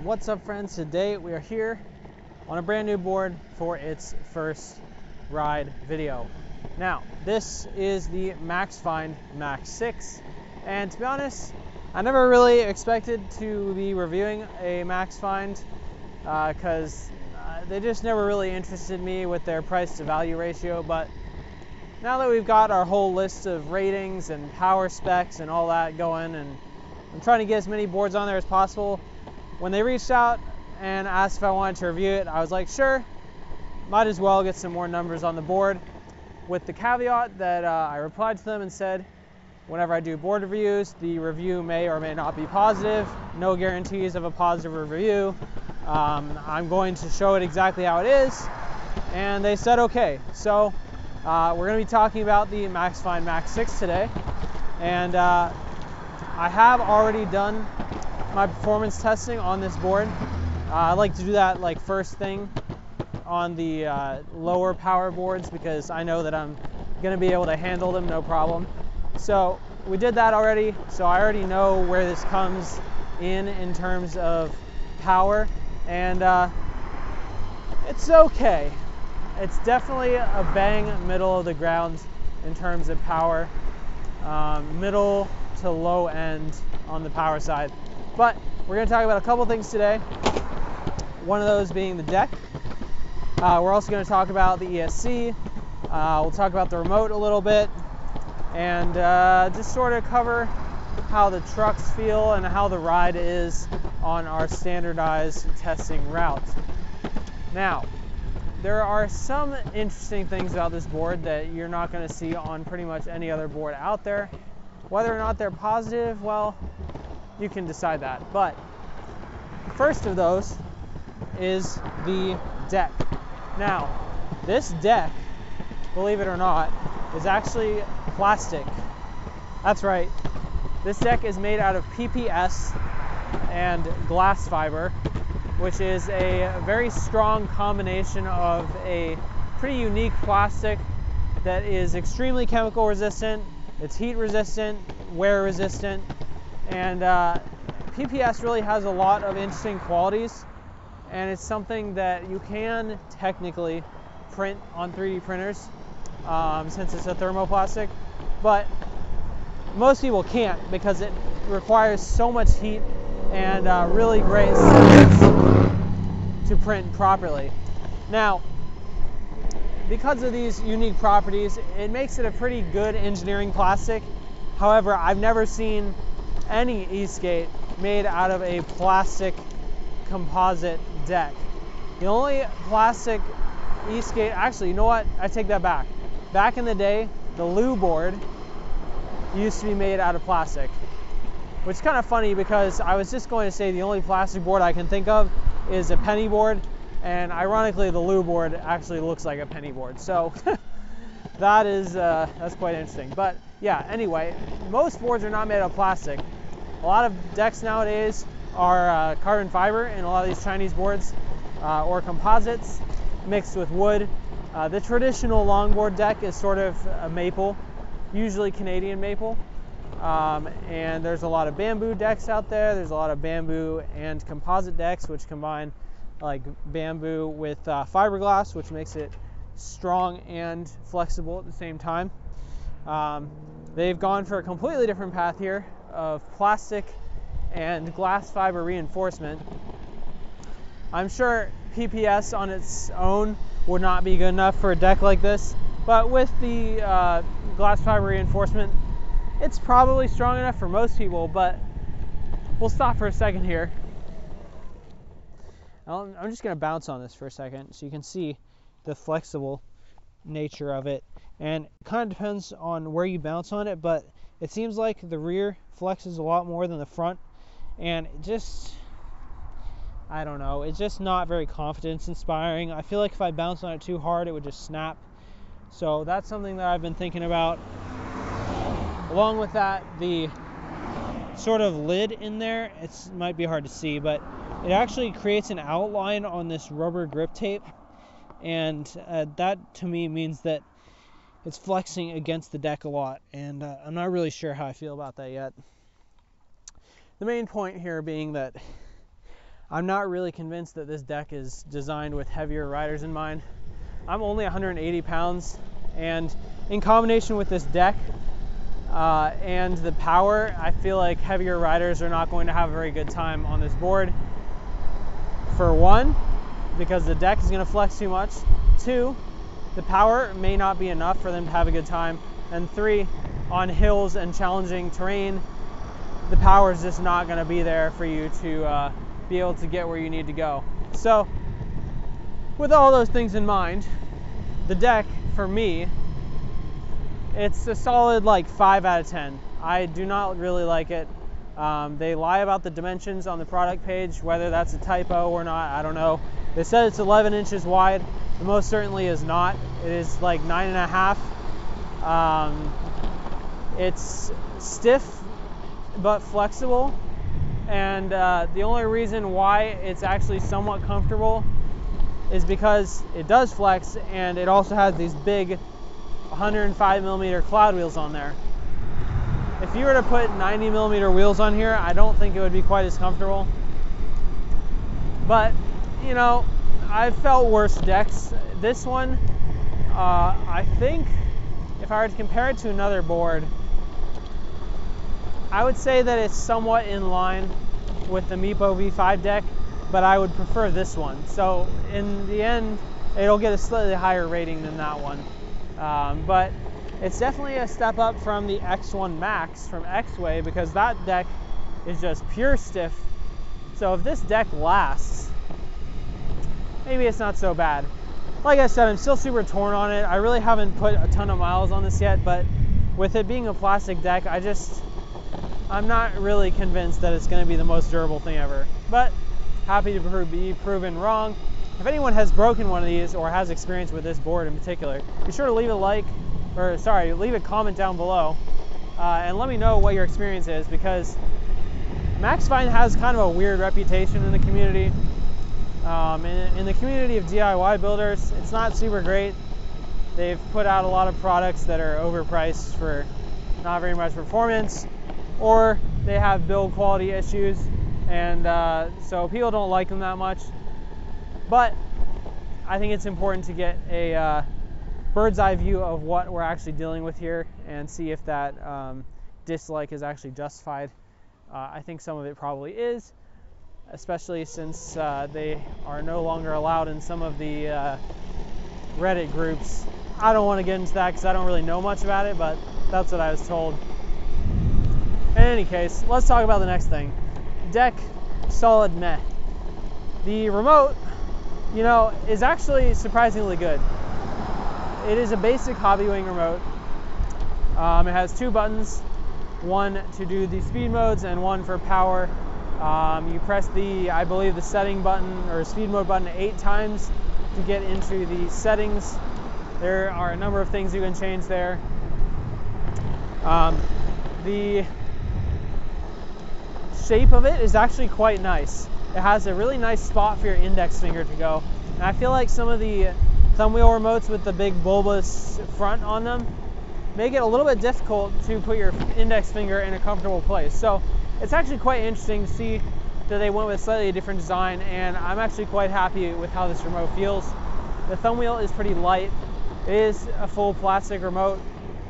What's up, friends? Today we are here on a brand new board for its first ride video. Now, this is the MaxFind Max 6, and to be honest, I never really expected to be reviewing a MaxFind because they just never really interested me with their price to value ratio. But now that we've got our whole list of ratings and power specs and all that going, and I'm trying to get as many boards on there as possible, when they reached out and asked if I wanted to review it, I was like, sure, might as well get some more numbers on the board, with the caveat that I replied to them and said, whenever I do board reviews, the review may or may not be positive. No guarantees of a positive review. I'm going to show it exactly how it is. And they said okay. So we're going to be talking about the MaxFind Max 6 today. And I have already done my performance testing on this board. I like to do that like first thing on the lower power boards because I know that I'm going to be able to handle them no problem. So we did that already, so I already know where this comes in terms of power, and it's okay. It's definitely a bang middle of the ground in terms of power, middle to low end on the power side. But we're going to talk about a couple things today. One of those being the deck. We're also going to talk about the ESC. We'll talk about the remote a little bit, and just sort of cover how the trucks feel and how the ride is on our standardized testing route. Now, there are some interesting things about this board that you're not going to see on pretty much any other board out there. Whether or not they're positive, well, you can decide that. But the first of those is the deck. Now, this deck, believe it or not, is actually plastic. That's right. This deck is made out of PPS and glass fiber, which is a very strong combination of a pretty unique plastic that is extremely chemical resistant, it's heat resistant, wear resistant, and PPS really has a lot of interesting qualities, and it's something that you can technically print on 3D printers since it's a thermoplastic, but most people can't because it requires so much heat and really great settings to print properly. Now, because of these unique properties, it makes it a pretty good engineering plastic. However, I've never seen any e-skate made out of a plastic composite deck. The only plastic e-skate, actually, you know what? I take that back. Back in the day, the Lou board used to be made out of plastic, which is kind of funny because I was just going to say the only plastic board I can think of is a penny board, and ironically, the Lou board actually looks like a penny board. So that's quite interesting. But yeah, anyway, most boards are not made of plastic. A lot of decks nowadays are carbon fiber in a lot of these Chinese boards, or composites mixed with wood. The traditional longboard deck is sort of a maple, usually Canadian maple, and there's a lot of bamboo decks out there. There's a lot of bamboo and composite decks which combine like bamboo with fiberglass, which makes it strong and flexible at the same time. They've gone for a completely different path here of plastic and glass fiber reinforcement. I'm sure PPS on its own would not be good enough for a deck like this, but with the glass fiber reinforcement, it's probably strong enough for most people. But we'll stop for a second here. I'm just going to bounce on this for a second so you can see the flexible nature of it, and it kind of depends on where you bounce on it, but it seems like the rear flexes a lot more than the front, and it just, I don't know, it's just not very confidence inspiring. I feel like if I bounce on it too hard, it would just snap. So that's something that I've been thinking about. Along with that, the sort of lid in there, it might be hard to see, but it actually creates an outline on this rubber grip tape, and that to me means that it's flexing against the deck a lot, and I'm not really sure how I feel about that yet. The main point here being that I'm not really convinced that this deck is designed with heavier riders in mind. I'm only 180 pounds, and in combination with this deck and the power, I feel like heavier riders are not going to have a very good time on this board. For one, because the deck is going to flex too much. Two, the power may not be enough for them to have a good time. And three, on hills and challenging terrain, the power is just not going to be there for you to be able to get where you need to go. So, with all those things in mind, the deck, for me, it's a solid like 5 out of 10. I do not really like it. They lie about the dimensions on the product page, whether that's a typo or not, I don't know. They said it's 11 inches wide. It most certainly is not. It is like 9.5. It's stiff but flexible, and the only reason why it's actually somewhat comfortable is because it does flex, and it also has these big 105mm cloud wheels on there. If you were to put 90mm wheels on here, I don't think it would be quite as comfortable. But, you know, I've felt worse decks. This one, I think, if I were to compare it to another board, I would say that it's somewhat in line with the Meepo V5 deck, but I would prefer this one. So in the end, it'll get a slightly higher rating than that one. But it's definitely a step up from the X1 Max from X-Way, because that deck is just pure stiff. So if this deck lasts, maybe it's not so bad. Like I said, I'm still super torn on it. I really haven't put a ton of miles on this yet, but with it being a plastic deck, I'm not really convinced that it's going to be the most durable thing ever. But happy to be proven wrong. If anyone has broken one of these or has experience with this board in particular, be sure to leave a comment down below and let me know what your experience is, because MaxFind has kind of a weird reputation in the community. In the community of DIY builders, it's not super great. They've put out a lot of products that are overpriced for not very much performance, or they have build quality issues, and so people don't like them that much. But I think it's important to get a bird's eye view of what we're actually dealing with here and see if that dislike is actually justified. I think some of it probably is, especially since they are no longer allowed in some of the Reddit groups. I don't want to get into that because I don't really know much about it, but that's what I was told. In any case, let's talk about the next thing. Deck, solid meh. The remote, you know, is actually surprisingly good. It is a basic Hobbywing remote. It has 2 buttons, one to do the speed modes and one for power. You press I believe the setting button or speed mode button 8 times to get into the settings. There are a number of things you can change there. The shape of it is actually quite nice. It has a really nice spot for your index finger to go. And I feel like some of the thumb wheel remotes with the big bulbous front on them make it a little bit difficult to put your index finger in a comfortable place. So it's actually quite interesting to see that they went with a slightly different design, and I'm actually quite happy with how this remote feels. The thumb wheel is pretty light. It is a full plastic remote.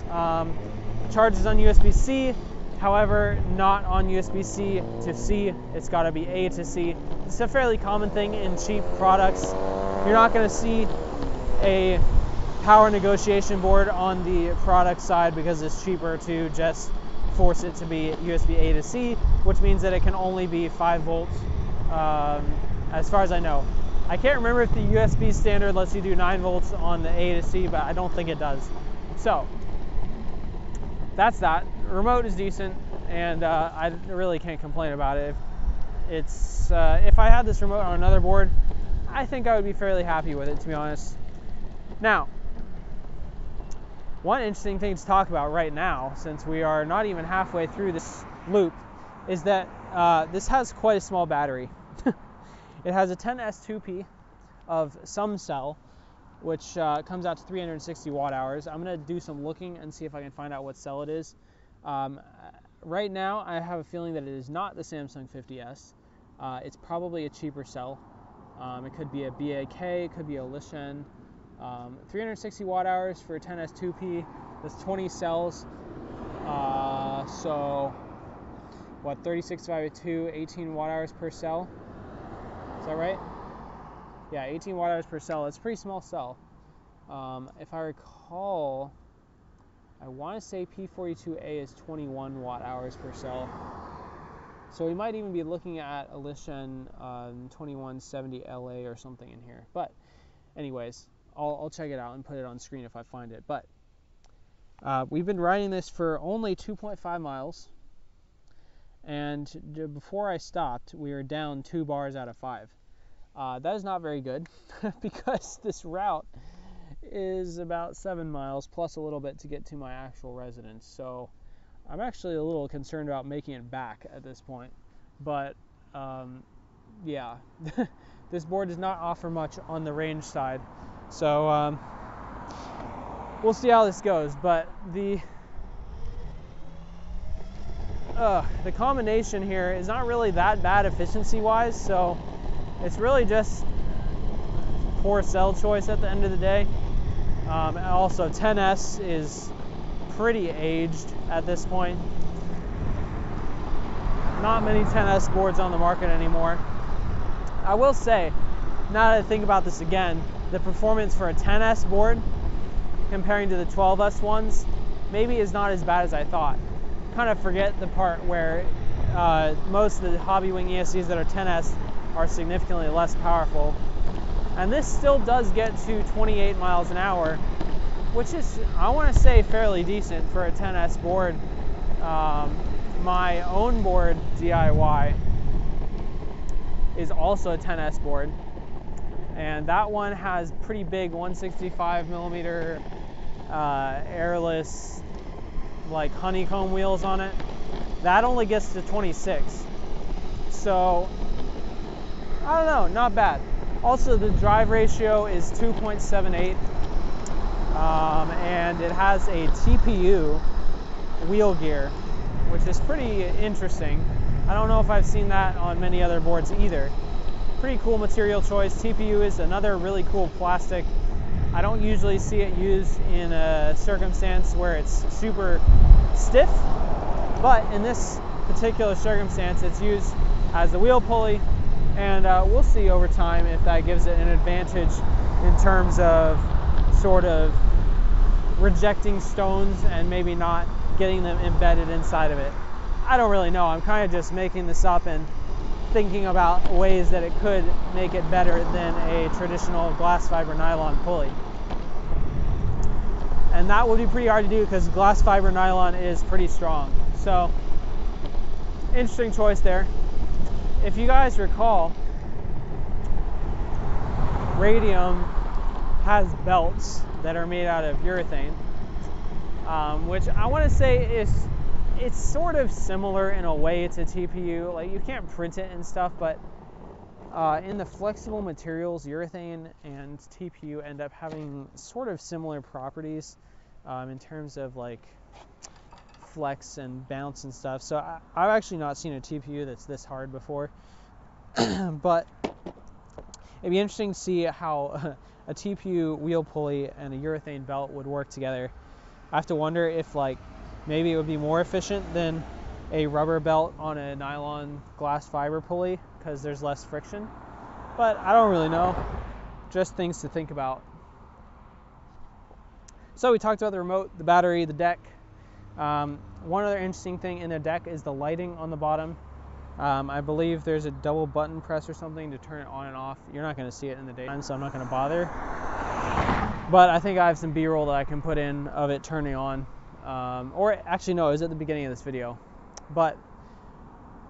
Charges on USB-C, however, not on USB-C to C. It's got to be A to C. It's a fairly common thing in cheap products. You're not going to see a power negotiation board on the product side because it's cheaper to just force it to be USB A to C, which means that it can only be 5 volts, as far as I know. I can't remember if the USB standard lets you do 9 volts on the A to C, but I don't think it does. So that's that. The remote is decent, and I really can't complain about it. If I had this remote on another board, I think I would be fairly happy with it, to be honest. Now, one interesting thing to talk about right now, since we are not even halfway through this loop, is that this has quite a small battery. It has a 10S2P of some cell, which comes out to 360 watt hours. I'm going to do some looking and see if I can find out what cell it is. Right now, I have a feeling that it is not the Samsung 50S. it's probably a cheaper cell. It could be a BAK, it could be a Lishen. 360 watt hours for 10S2P. That's 20 cells. So what, 36 divided by 2, 18 watt hours per cell. Is that right? Yeah, 18 watt hours per cell. It's a pretty small cell. If I recall, I want to say P42A is 21 watt hours per cell. So we might even be looking at a Lishen 2170 LA or something in here. But anyways, I'll check it out and put it on screen if I find it. But we've been riding this for only 2.5 miles. And before I stopped, we were down 2 bars out of 5. That is not very good because this route is about 7 miles plus a little bit to get to my actual residence. So I'm actually a little concerned about making it back at this point. But yeah, this board does not offer much on the range side. So we'll see how this goes. But the combination here is not really that bad efficiency-wise, so it's really just poor cell choice at the end of the day. Also, 10S is pretty aged at this point. Not many 10S boards on the market anymore. I will say, now that I think about this again, the performance for a 10S board comparing to the 12S ones maybe is not as bad as I thought. Kind of forget the part where most of the Hobbywing ESCs that are 10S are significantly less powerful. And this still does get to 28 miles an hour, which is, I want to say, fairly decent for a 10S board. My own board, DIY, is also a 10S board. And that one has pretty big 165 millimeter airless, like honeycomb wheels on it. That only gets to 26. So, I don't know, not bad. Also, the drive ratio is 2.78. And it has a TPU wheel gear, which is pretty interesting. I don't know if I've seen that on many other boards either. Pretty cool material choice. TPU is another really cool plastic. I don't usually see it used in a circumstance where it's super stiff, but in this particular circumstance, it's used as a wheel pulley, and we'll see over time if that gives it an advantage in terms of sort of rejecting stones and maybe not getting them embedded inside of it. I don't really know. I'm kind of just making this up and thinking about ways that it could make it better than a traditional glass fiber nylon pulley. And that would be pretty hard to do because glass fiber nylon is pretty strong. So, interesting choice there. If you guys recall, RBEM has belts that are made out of urethane, which I want to say it's sort of similar in a way to TPU. Like, you can't print it and stuff, but in the flexible materials, urethane and TPU end up having sort of similar properties in terms of like flex and bounce and stuff. So I've actually not seen a TPU that's this hard before. But it'd be interesting to see how a TPU wheel pulley and a urethane belt would work together. I have to wonder if like maybe it would be more efficient than a rubber belt on a nylon glass fiber pulley because there's less friction. But I don't really know. Just things to think about. So we talked about the remote, the battery, the deck. One other interesting thing in the deck is the lighting on the bottom. I believe there's a double button press or something to turn it on and off. You're not going to see it in the daytime, so I'm not going to bother. But I think I have some B-roll that I can put in of it turning on. Or actually, no, it was at the beginning of this video. But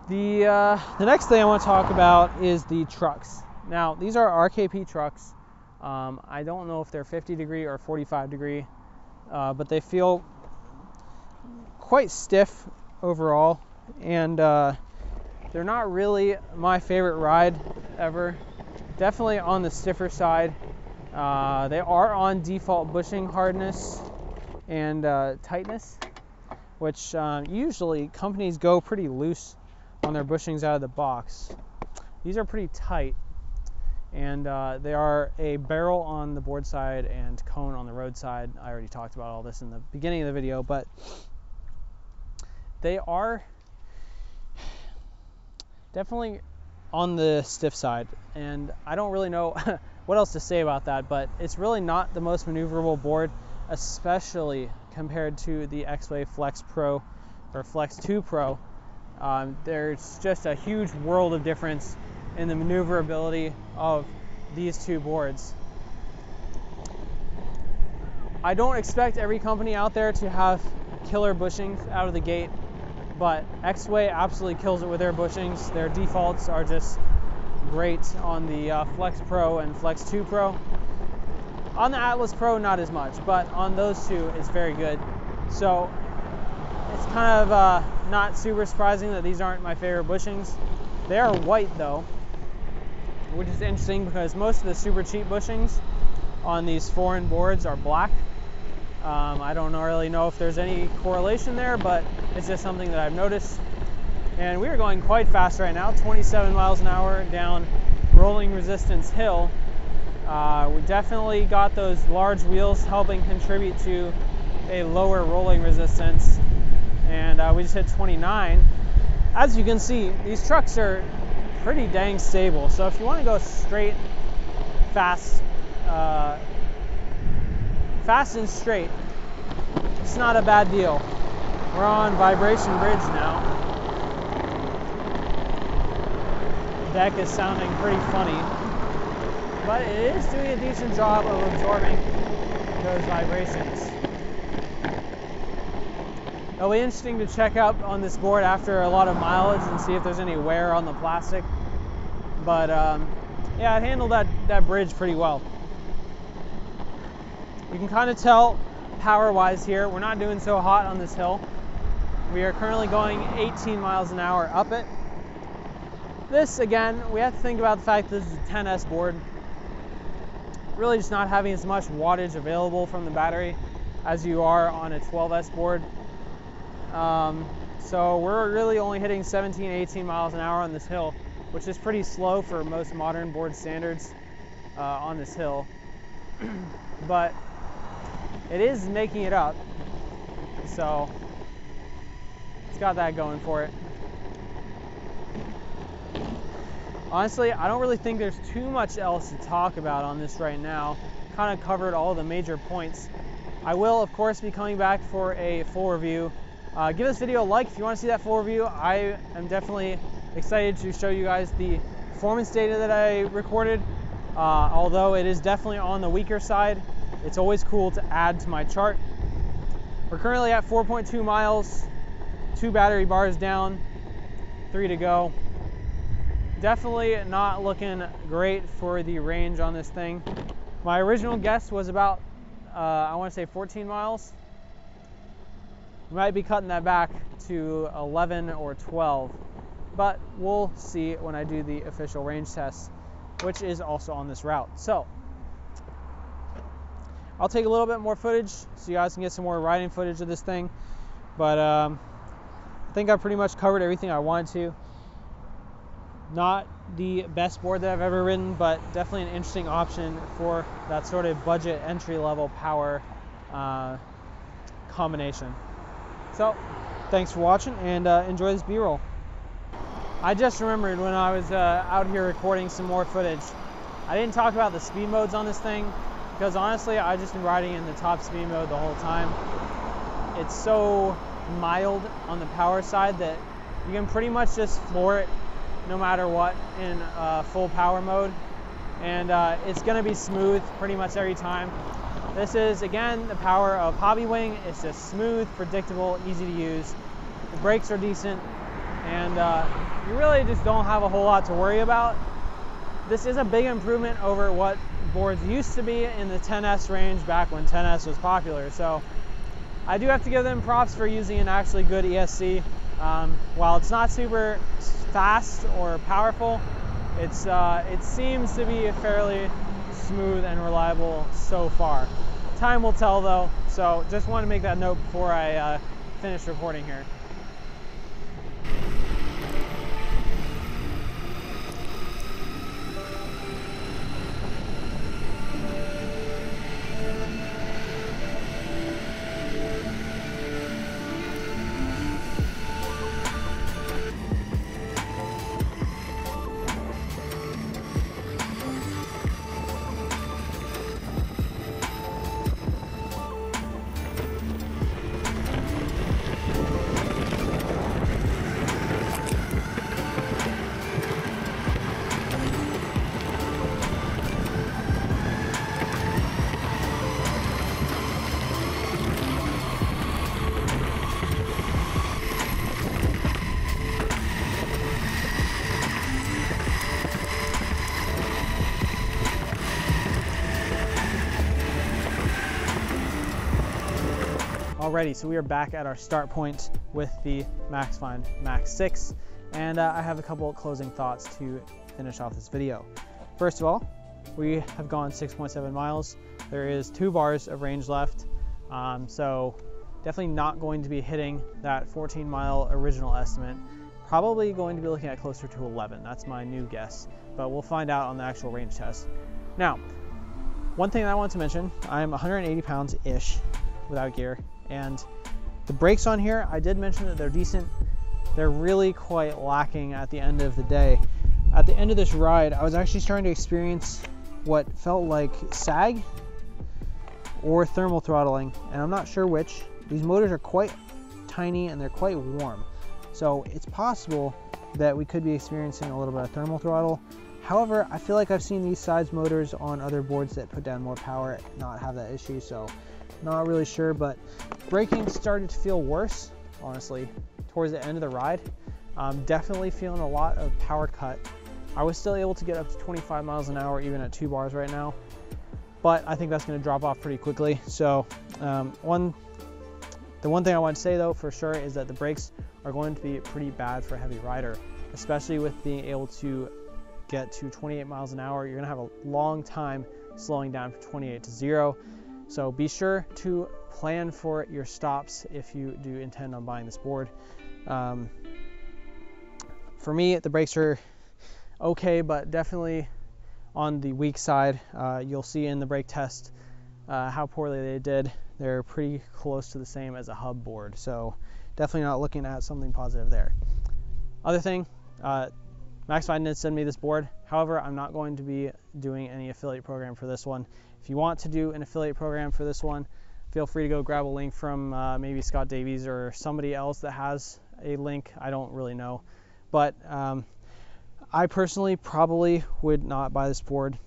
the next thing I want to talk about is the trucks. Now, these are RKP trucks. I don't know if they're 50 degree or 45 degree, but they feel quite stiff overall, and they're not really my favorite ride ever. Definitely on the stiffer side. They are on default bushing hardness and tightness, which usually companies go pretty loose on their bushings out of the box. these are pretty tight, and they are a barrel on the board side and cone on the road side. I already talked about all this in the beginning of the video, but they are definitely on the stiff side, and I don't really know what else to say about that, but it's really not the most maneuverable board, especially compared to the X-Way Flex Pro or Flex 2 Pro. There's just a huge world of difference in the maneuverability of these two boards. I don't expect every company out there to have killer bushings out of the gate, but X-Way absolutely kills it with their bushings. Their defaults are just great on the Flex Pro and Flex 2 Pro. On the Atlas Pro, not as much, but on those two, it's very good. So it's kind of not super surprising that these aren't my favorite bushings. They are white though, which is interesting because most of the super cheap bushings on these foreign boards are black. I don't really know if there's any correlation there, but it's just something that I've noticed. And we are going quite fast right now, 27 miles an hour down rolling resistance hill. We definitely got those large wheels helping contribute to a lower rolling resistance. And we just hit 29. As you can see, these trucks are pretty dang stable. So if you want to go straight, fast and straight, it's not a bad deal. We're on Vibration Bridge now. The deck is sounding pretty funny, but it is doing a decent job of absorbing those vibrations. It'll be interesting to check out on this board after a lot of mileage and see if there's any wear on the plastic. But yeah, it handled that bridge pretty well. You can kind of tell power-wise here, we're not doing so hot on this hill. We are currently going 18 miles an hour up it. This, again, we have to think about the fact that this is a 10S board. Really just not having as much wattage available from the battery as you are on a 12S board. So we're really only hitting 17, 18 miles an hour on this hill, which is pretty slow for most modern board standards on this hill. But it is making it up, so it's got that going for it. Honestly, I don't really think there's too much else to talk about on this right now. Kind of covered all the major points. I will, of course, be coming back for a full review. Give this video a like if you want to see that full review. I am definitely excited to show you guys the performance data that I recorded. Although it is definitely on the weaker side, it's always cool to add to my chart. We're currently at 4.2 miles, 2 battery bars down, 3 to go. Definitely not looking great for the range on this thing. My original guess was about, I want to say 14 miles. We might be cutting that back to 11 or 12, but we'll see when I do the official range test, which is also on this route. So I'll take a little bit more footage so you guys can get some more riding footage of this thing, but I think I pretty much covered everything I wanted to. Not the best board that I've ever ridden, but definitely an interesting option for that sort of budget entry-level power combination. So thanks for watching, and enjoy this B-roll. I just remembered when I was out here recording some more footage, I didn't talk about the speed modes on this thing, because honestly I've just been riding in the top speed mode the whole time. It's so mild on the power side that you can pretty much just floor it no matter what in full power mode, and it's going to be smooth pretty much every time. This is, again, the power of Hobbywing. It's just smooth, predictable, easy to use. The brakes are decent, and you really just don't have a whole lot to worry about. This is a big improvement over what boards used to be in the 10S range back when 10S was popular. So I do have to give them props for using an actually good ESC. While it's not super fast or powerful, it seems to be fairly smooth and reliable so far. Time will tell though, so just want to make that note before I finish recording here. Alrighty, so we are back at our start point with the MaxFind Max 6, and I have a couple of closing thoughts to finish off this video. First of all, we have gone 6.7 miles. There is 2 bars of range left, so definitely not going to be hitting that 14-mile original estimate. Probably going to be looking at closer to 11. That's my new guess, but we'll find out on the actual range test. Now, one thing I want to mention, I'm 180 pounds-ish without gear, and the brakes on here, I did mention that they're decent. They're really quite lacking at the end of the day. At the end of this ride, I was actually starting to experience what felt like sag or thermal throttling, and I'm not sure which. These motors are quite tiny and they're quite warm. So it's possible that we could be experiencing a little bit of thermal throttle. However, I feel like I've seen these size motors on other boards that put down more power not have that issue, so not really sure, but braking started to feel worse, honestly, towards the end of the ride. Definitely feeling a lot of power cut. I was still able to get up to 25 miles an hour even at 2 bars right now, but I think that's going to drop off pretty quickly. So the one thing I want to say though for sure is that the brakes are going to be pretty bad for a heavy rider, especially with being able to get to 28 miles an hour. You're going to have a long time slowing down from 28 to 0. So be sure to plan for your stops if you do intend on buying this board. For me, the brakes are okay, but definitely on the weak side. You'll see in the brake test how poorly they did. They're pretty close to the same as a hub board, so definitely not looking at something positive there. Other thing, MaxFind did send me this board. However, I'm not going to be doing any affiliate program for this one. If you want to do an affiliate program for this one, feel free to go grab a link from maybe Scott Davies or somebody else that has a link. I don't really know, but I personally probably would not buy this board.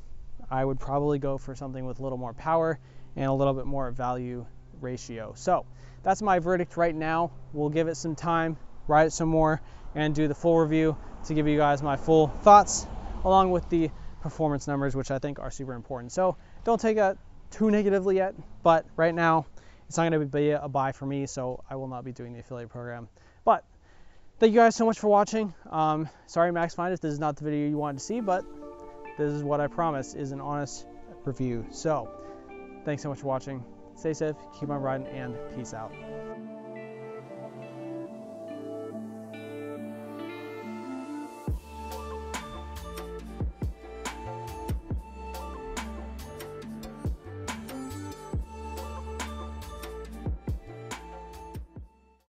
I would probably go for something with a little more power and a little bit more value ratio. So that's my verdict right now. We'll give it some time, ride it some more, and do the full review to give you guys my full thoughts along with the performance numbers, which I think are super important. So don't take that too negatively yet, but right now it's not going to be a buy for me, so I will not be doing the affiliate program. But thank you guys so much for watching. Sorry MaxFind if this is not the video you wanted to see, but this is what I promise is an honest review. So thanks so much for watching. Stay safe, keep on riding, and peace out.